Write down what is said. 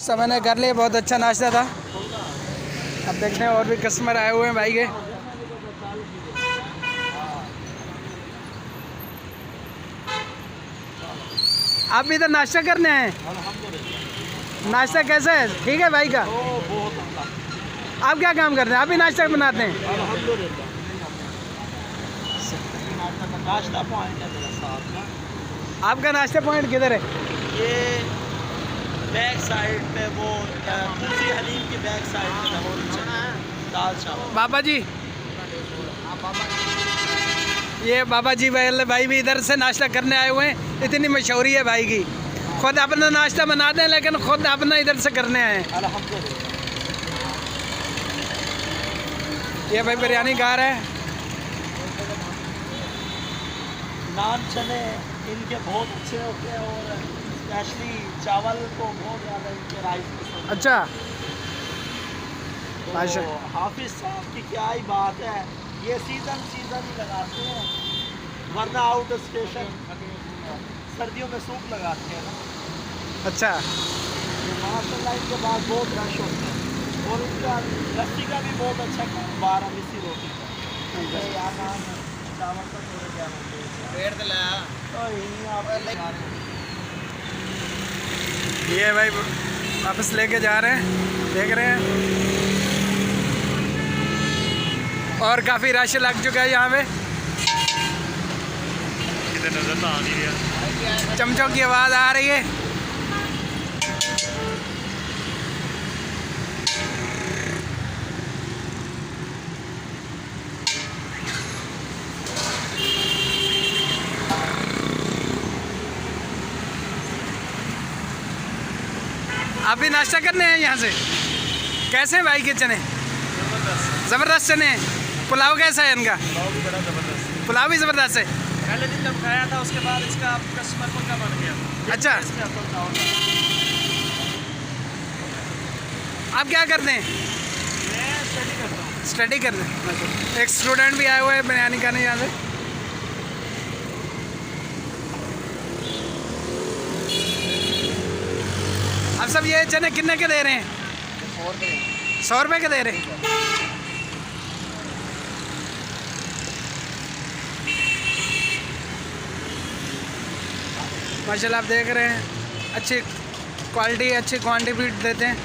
सब मैंने कर लिया, बहुत अच्छा नाश्ता था। अब देखते हैं और भी कस्टमर आए हुए हैं भाई के। आप भी इधर नाश्ता करने आए? नाश्ता कैसा है? ठीक है भाई का? आप क्या काम करते हैं? आप भी नाश्ता बनाते हैं? नाश्ता पॉइंट है मेरा साथ में। आपका नाश्ता पॉइंट किधर है? ये बैक साइड पे वो तुलसी हलीम की बैक साइड पे दाल चावल। बाबा जी, ये बाबा जी भाई भी इधर से नाश्ता करने आए हुए हैं। इतनी मशहूरी है भाई की, खुद अपना नाश्ता बनाते हैं लेकिन खुद अपना इधर से करने आए हैं। ये भाई बिरयानी खा रहा है। नान चने इनके बहुत अच्छे होते हैं और स्पेशली चावल को बहुत ज़्यादा इनके राइस पसंद है। अच्छा, तो माशा हाफिज साहब की क्या ही बात है, ये सीज़न ही लगाते हैं, वरना आउट स्टेशन सर्दियों में सूप लगाते हैं ना। अच्छा, माशाल्लाह इनके बाद बहुत रश होता है और इनका लस्सी का भी बहुत अच्छा कारोबार है। मिस्सी रोटी का यहाँ नाम चावल का थोड़े क्या होते हैं तो यहीं आप ये भाई वापस लेके जा रहे हैं, देख रहे हैं। और काफ़ी रश लग चुका है यहाँ पे। नजर तो आ नहीं रहा। चमचों की आवाज़ आ रही है। आप भी नाश्ता करने हैं यहाँ से? कैसे हैं भाई के चने? ज़बरदस्त चने हैं। पुलाव कैसा है इनका? पुलाव भी ज़बरदस्त है। पहले दिन जब खाया था उसके बाद इसका कस्टमर पक्का बन गया। अच्छा, आप क्या करते हैं? मैं स्टडी करता हूँ। स्टडी करते हैं। एक स्टूडेंट भी आए हुए हैं बिरयानी खाने यहाँ से। अब सब ये चने कितने के दे रहे हैं? 100 रुपये के दे रहे हैं। माशाल्लाह आप देख रहे हैं, अच्छी क्वालिटी अच्छी क्वांटिटी देते हैं।